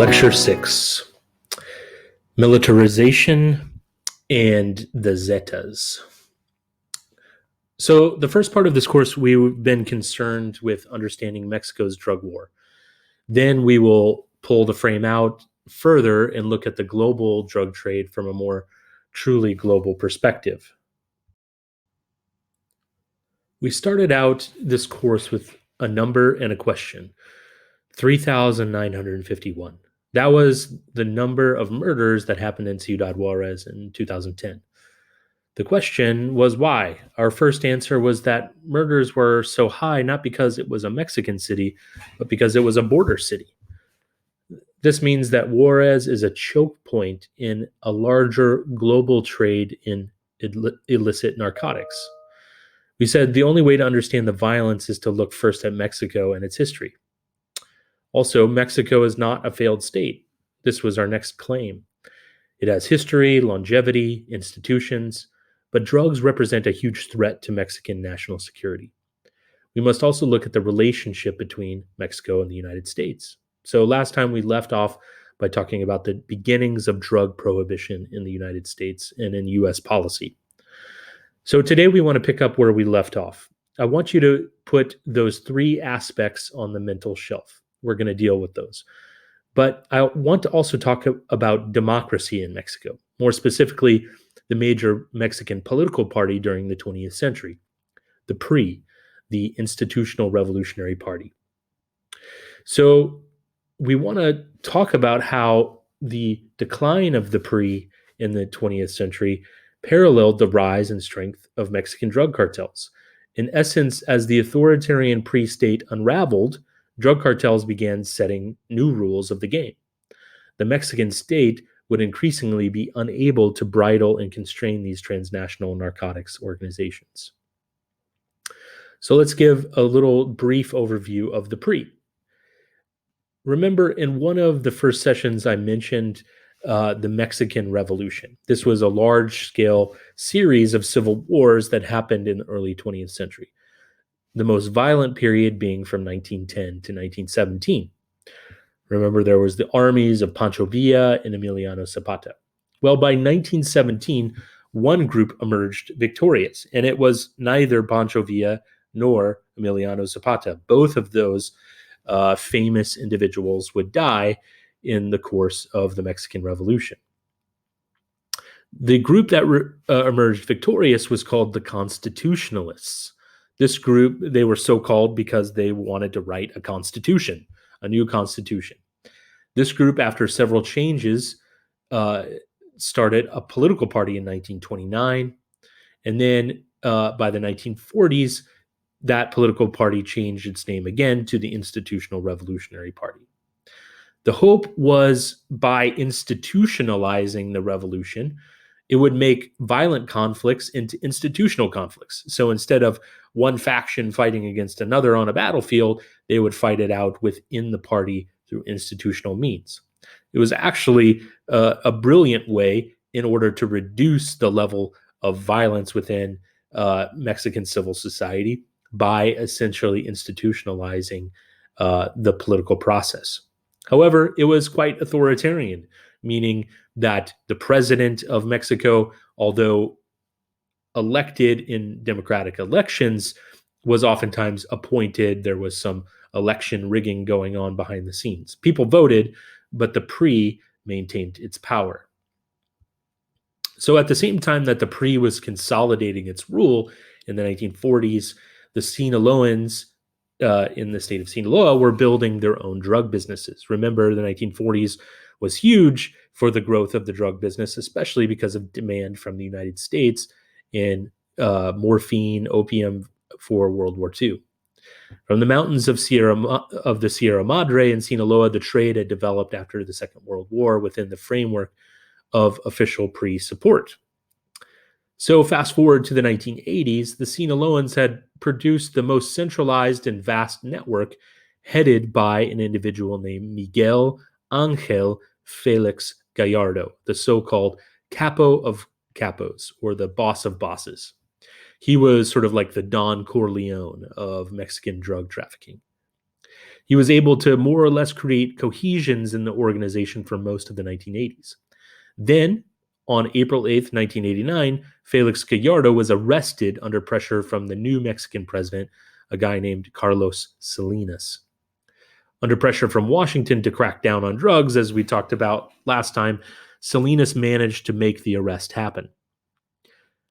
Lecture 6, Militarization and the Zetas. So the first part of this course, we've been concerned with understanding Mexico's drug war. Then we will pull the frame out further and look at the global drug trade from a more truly global perspective. We started out this course with a number and a question, 3,951. That was the number of murders that happened in Ciudad Juarez in 2010. The question was why. Our first answer was that murders were so high not because it was a Mexican city, but because it was a border city. This means that Juarez is a choke point in a larger global trade in illicit narcotics. We said the only way to understand the violence is to look first at Mexico and its history. Also, Mexico is not a failed state. This was our next claim. It has history, longevity, institutions, but drugs represent a huge threat to Mexican national security. We must also look at the relationship between Mexico and the United States. So last time we left off by talking about the beginnings of drug prohibition in the United States and in U.S. policy. So today we want to pick up where we left off. I want you to put those three aspects on the mental shelf. We're going to deal with those. But I want to also talk about democracy in Mexico, more specifically, the major Mexican political party during the 20th century, the PRI, the Institutional Revolutionary Party. So we want to talk about how the decline of the PRI in the 20th century paralleled the rise and strength of Mexican drug cartels. In essence, as the authoritarian PRI state unraveled, drug cartels began setting new rules of the game. The Mexican state would increasingly be unable to bridle and constrain these transnational narcotics organizations. So let's give a little brief overview of the PRI. Remember, in one of the first sessions, I mentioned the Mexican Revolution. This was a large-scale series of civil wars that happened in the early 20th century, the most violent period being from 1910 to 1917. Remember, there was the armies of Pancho Villa and Emiliano Zapata. Well, by 1917, one group emerged victorious, and it was neither Pancho Villa nor Emiliano Zapata. Both of those famous individuals would die in the course of the Mexican Revolution. The group that emerged victorious was called the Constitutionalists. This group, they were so called because they wanted to write a constitution, a new constitution. This group, after several changes, started a political party in 1929. And then by the 1940s, that political party changed its name again to the Institutional Revolutionary Party. The hope was by institutionalizing the revolution, it would make violent conflicts into institutional conflicts. So instead of one faction fighting against another on a battlefield, they would fight it out within the party through institutional means. It was actually a brilliant way in order to reduce the level of violence within Mexican civil society by essentially institutionalizing the political process. However, it was quite authoritarian, meaning that the president of Mexico, although elected in democratic elections, was oftentimes appointed. There was some election rigging going on behind the scenes. People voted, but the PRI maintained its power. So at the same time that the PRI was consolidating its rule in the 1940s, the Sinaloans in the state of Sinaloa were building their own drug businesses. Remember, the 1940s was huge for the growth of the drug business, especially because of demand from the United States in morphine, opium for World War II. From the mountains of the Sierra Madre in Sinaloa, the trade had developed after the Second World War within the framework of official PRI support. So fast forward to the 1980s, the Sinaloans had produced the most centralized and vast network headed by an individual named Miguel Angel Felix Gallardo, the so-called capo of capos, or the boss of bosses. He was sort of like the Don Corleone of Mexican drug trafficking. He was able to more or less create cohesions in the organization for most of the 1980s. Then, on April 8th, 1989, Felix Gallardo was arrested under pressure from the new Mexican president, a guy named Carlos Salinas. Under pressure from Washington to crack down on drugs, as we talked about last time, Salinas managed to make the arrest happen.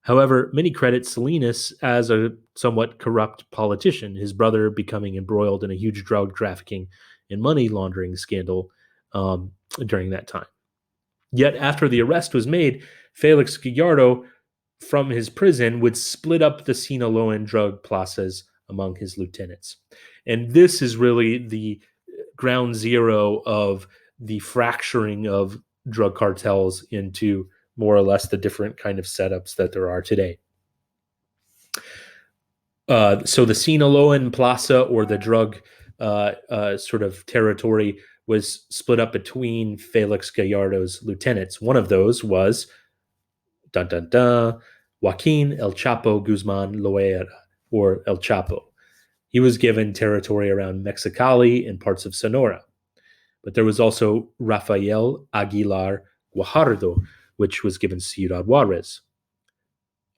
However, many credit Salinas as a somewhat corrupt politician, his brother becoming embroiled in a huge drug trafficking and money laundering scandal during that time. Yet after the arrest was made, Felix Gallardo, from his prison, would split up the Sinaloan drug plazas among his lieutenants. And this is really the ground zero of the fracturing of drug cartels into more or less the different kind of setups that there are today. So the Sinaloan Plaza, or the drug sort of territory, was split up between Felix Gallardo's lieutenants. One of those was Joaquin El Chapo Guzman Loera, or El Chapo. He was given territory around Mexicali and parts of Sonora. But there was also Rafael Aguilar Guajardo, which was given Ciudad Juarez.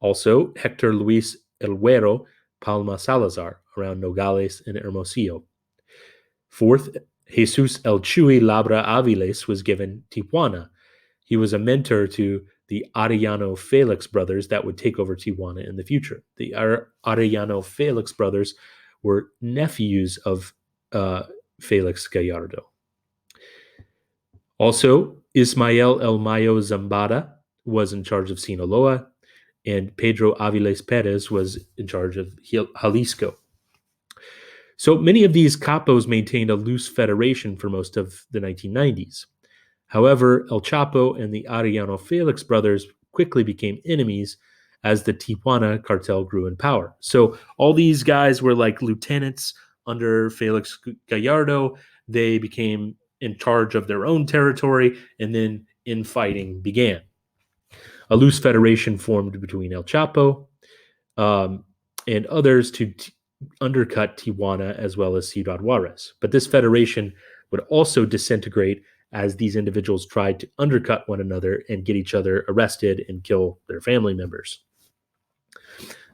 Also, Hector Luis El Güero Palma Salazar, around Nogales and Hermosillo. Fourth, Jesus El Chuy Labra Aviles was given Tijuana. He was a mentor to the Arellano Felix brothers that would take over Tijuana in the future. The Arellano Felix brothers were nephews of Felix Gallardo. Also, Ismael El Mayo Zambada was in charge of Sinaloa, and Pedro Aviles Perez was in charge of Jalisco. So many of these capos maintained a loose federation for most of the 1990s. However, El Chapo and the Arellano Felix brothers quickly became enemies as the Tijuana cartel grew in power. So all these guys were like lieutenants under Felix Gallardo. They became in charge of their own territory, and then infighting began. A loose federation formed between El Chapo and others to undercut Tijuana as well as Ciudad Juarez. But this federation would also disintegrate as these individuals tried to undercut one another and get each other arrested and kill their family members.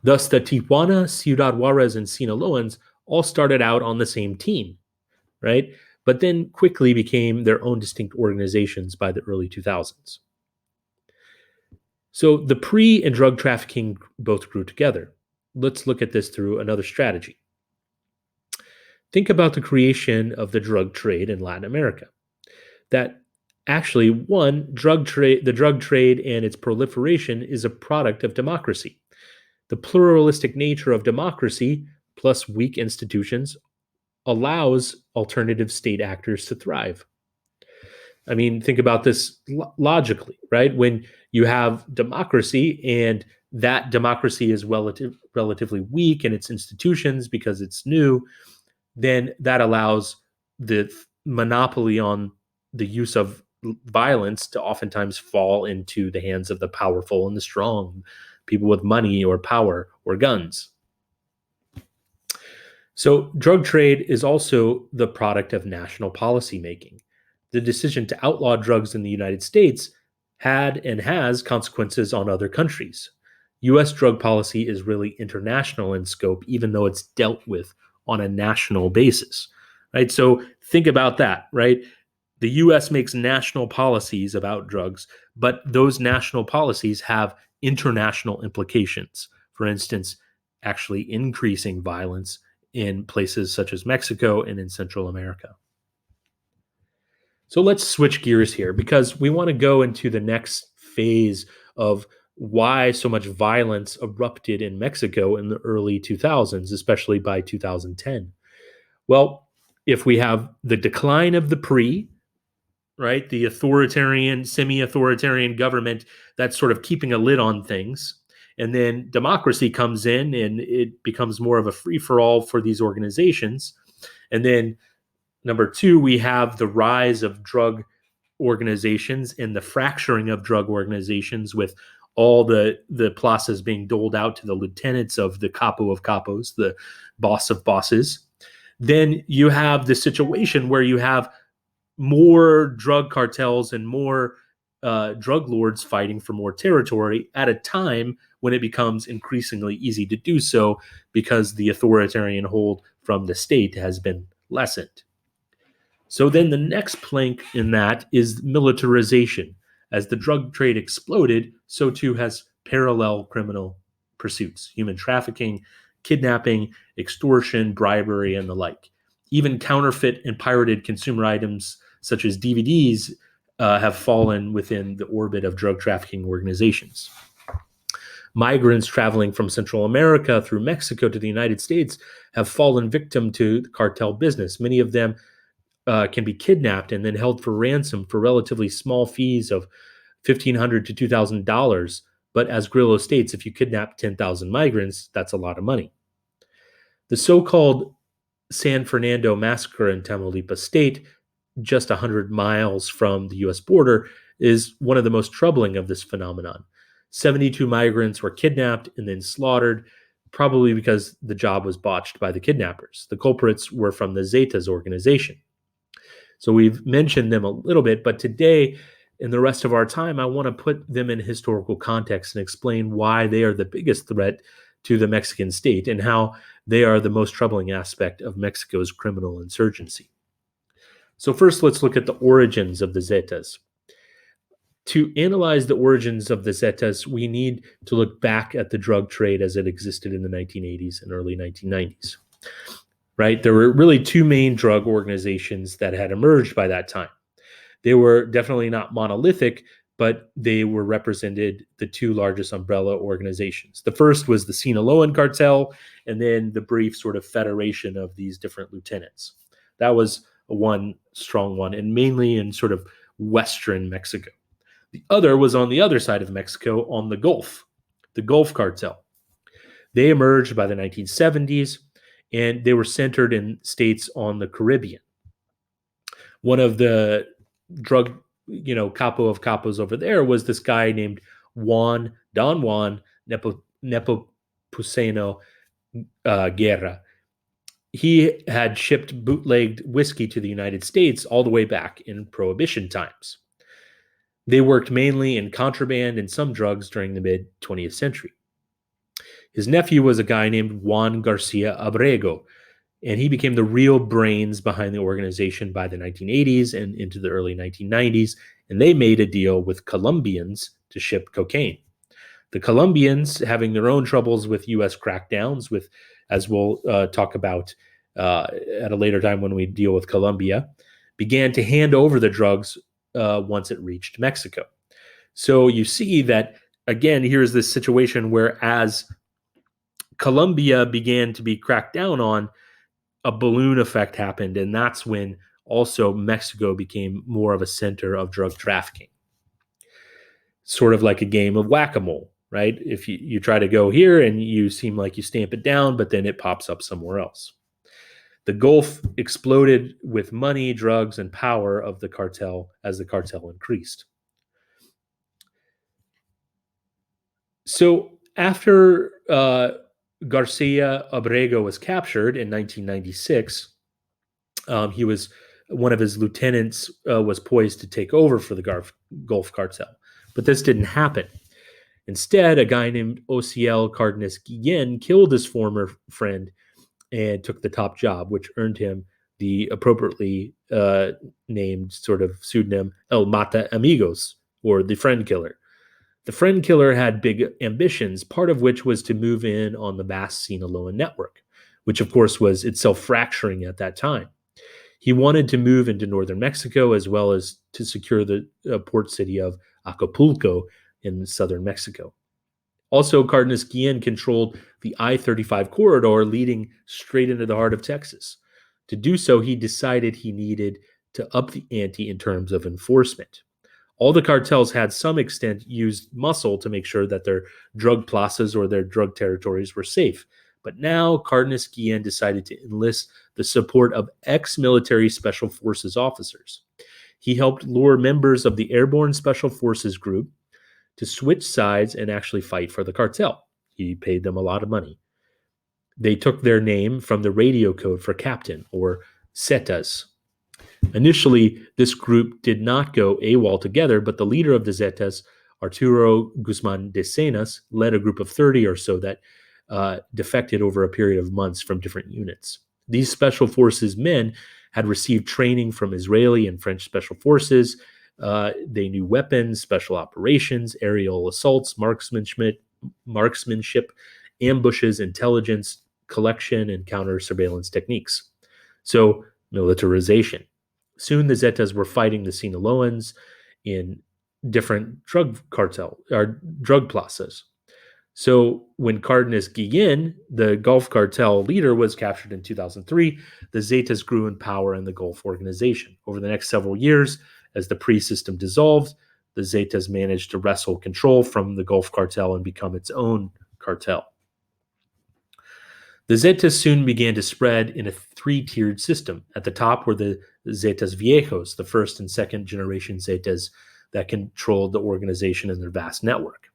Thus, the Tijuana, Ciudad Juarez, and Sinaloans all started out on the same team, right? But then quickly became their own distinct organizations by the early 2000s. So the pre and drug trafficking both grew together. Let's look at this through another strategy. Think about the creation of the drug trade in Latin America. That actually, the drug trade and its proliferation is a product of democracy. The pluralistic nature of democracy, plus weak institutions, allows alternative state actors to thrive. I mean, think about this logically, right? When you have democracy and that democracy is relatively weak in its institutions because it's new, then that allows the monopoly on the use of violence to oftentimes fall into the hands of the powerful and the strong, people with money or power or guns. So drug trade is also the product of national policy making. The decision to outlaw drugs in the United States had and has consequences on other countries. U.S. drug policy is really international in scope, even though it's dealt with on a national basis, right? So think about that, right? The U.S. makes national policies about drugs, but those national policies have international implications. For instance, actually increasing violence in places such as Mexico and in Central America. So let's switch gears here because we want to go into the next phase of why so much violence erupted in Mexico in the early 2000s, especially by 2010. Well, if we have the decline of the PRI, right, the authoritarian, semi-authoritarian government that's sort of keeping a lid on things, and then democracy comes in and it becomes more of a free-for-all for these organizations. And then number two, we have the rise of drug organizations and the fracturing of drug organizations with all the plazas being doled out to the lieutenants of the capo of capos, the boss of bosses. then you have the situation where you have more drug cartels and more drug lords fighting for more territory at a time when it becomes increasingly easy to do so because the authoritarian hold from the state has been lessened. So then the next plank in that is militarization. As the drug trade exploded, so too has parallel criminal pursuits, human trafficking, kidnapping, extortion, bribery, and the like. Even counterfeit and pirated consumer items such as DVDs have fallen within the orbit of drug trafficking organizations. Migrants traveling from Central America through Mexico to the United States have fallen victim to cartel business. Many of them can be kidnapped and then held for ransom for relatively small fees of $1,500 to $2,000. But as Grillo states, if you kidnap 10,000 migrants, that's a lot of money. The so-called San Fernando massacre in Tamaulipas state, just 100 miles from the U.S. border, is one of the most troubling of this phenomenon. 72 migrants were kidnapped and then slaughtered, probably because the job was botched by the kidnappers. The culprits were from the Zetas organization. So we've mentioned them a little bit, but today, in the rest of our time, I want to put them in historical context and explain why they are the biggest threat to the Mexican state and how they are the most troubling aspect of Mexico's criminal insurgency. So first, let's look at the origins of the Zetas. To analyze the origins of the Zetas, we need to look back at the drug trade as it existed in the 1980s and early 1990s. Right? There were really two main drug organizations that had emerged by that time. They were definitely not monolithic, but they were represented the two largest umbrella organizations. The first was the Sinaloan cartel, and then the brief sort of federation of these different lieutenants. That was one strong one, and mainly in sort of Western Mexico. The other was on the other side of Mexico on the Gulf cartel. They emerged by the 1970s, and they were centered in states on the Caribbean. One of the drug, capo of capos over there was this guy named Don Juan Nepomuceno Guerra. He had shipped bootlegged whiskey to the United States all the way back in Prohibition times. They worked mainly in contraband and some drugs during the mid-20th century. His nephew was a guy named Juan Garcia Abrego, and he became the real brains behind the organization by the 1980s and into the early 1990s, and they made a deal with Colombians to ship cocaine. The Colombians, having their own troubles with U.S. crackdowns, as we'll talk about at a later time when we deal with Colombia, began to hand over the drugs once it reached Mexico. So you see that, again, here's this situation where as Colombia began to be cracked down on, a balloon effect happened, and that's when also Mexico became more of a center of drug trafficking. Sort of like a game of whack-a-mole, right? If you try to go here and you seem like you stamp it down, but then it pops up somewhere else. The Gulf exploded with money, drugs, and power of the cartel as the cartel increased. So after Garcia Abrego was captured in 1996, he was one of his lieutenants was poised to take over for the Gulf cartel, but this didn't happen. Instead, a guy named Ociel Cardenas Guillen killed his former friend and took the top job, which earned him the appropriately named sort of pseudonym El Mata Amigos, or the Friend Killer. The Friend Killer had big ambitions, part of which was to move in on the vast Sinaloan network, which of course was itself fracturing at that time. He wanted to move into northern Mexico as well as to secure the port city of Acapulco in southern Mexico. Also, Cardenas Guillen controlled the I-35 corridor leading straight into the heart of Texas. To do so, he decided he needed to up the ante in terms of enforcement. All the cartels had some extent used muscle to make sure that their drug plazas or their drug territories were safe. But now Cardenas Guillen decided to enlist the support of ex-military Special Forces officers. He helped lure members of the Airborne Special Forces Group to switch sides and actually fight for the cartel. He paid them a lot of money. They took their name from the radio code for captain, or Zetas. Initially, this group did not go AWOL together, but the leader of the Zetas, Arturo Guzman de Cenas, led a group of 30 or so that defected over a period of months from different units. These special forces men had received training from Israeli and French special forces. They knew weapons, special operations, aerial assaults, marksmanship, ambushes, intelligence collection, and counter surveillance techniques. So, militarization. Soon the Zetas were fighting the Sinaloans in different drug plazas. So when Cardenas Guillen, the Gulf cartel leader, was captured in 2003, the Zetas grew in power in the Gulf organization. Over the next several years, as the PRI system dissolved, the Zetas managed to wrestle control from the Gulf cartel and become its own cartel. The Zetas soon began to spread in a three-tiered system. At the top were the Zetas Viejos, the first and second generation Zetas that controlled the organization and their vast network.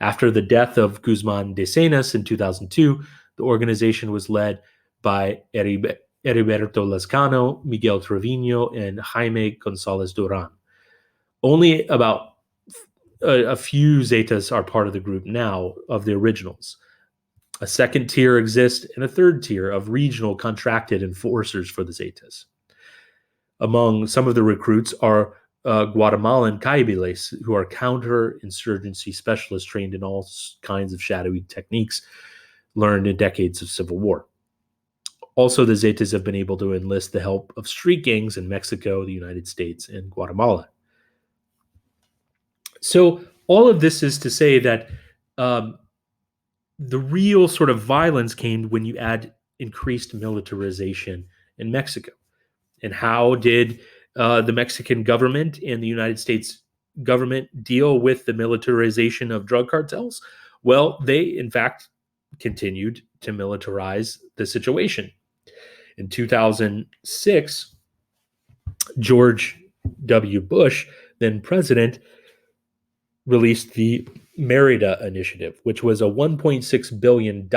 After the death of Guzman de Cenas in 2002, the organization was led by Heriberto Lazcano, Miguel Trevino, and Jaime Gonzalez Duran. Only about a few Zetas are part of the group now of the originals. A second tier exists and a third tier of regional contracted enforcers for the Zetas. Among some of the recruits are Guatemalan caibiles, who are counterinsurgency specialists trained in all kinds of shadowy techniques learned in decades of civil war. Also, the Zetas have been able to enlist the help of street gangs in Mexico, the United States, and Guatemala. So all of this is to say that the real sort of violence came when you add increased militarization in Mexico. And how did the Mexican government and the United States government deal with the militarization of drug cartels? Well, they, in fact, continued to militarize the situation. In 2006, George W. Bush, then president, released the Merida Initiative, which was a $1.6 billion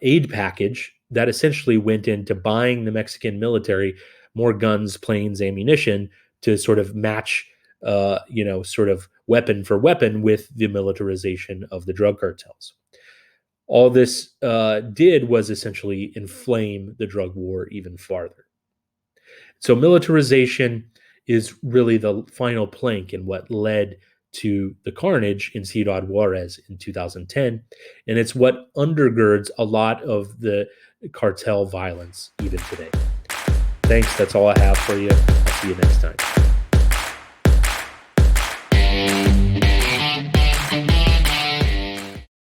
aid package that essentially went into buying the Mexican military more guns, planes, ammunition to sort of match, sort of weapon for weapon with the militarization of the drug cartels. All this did was essentially inflame the drug war even farther. So militarization is really the final plank in what led to the carnage in Ciudad Juarez in 2010. And it's what undergirds a lot of the cartel violence even today. Thanks. That's all I have for you. I'll see you next time.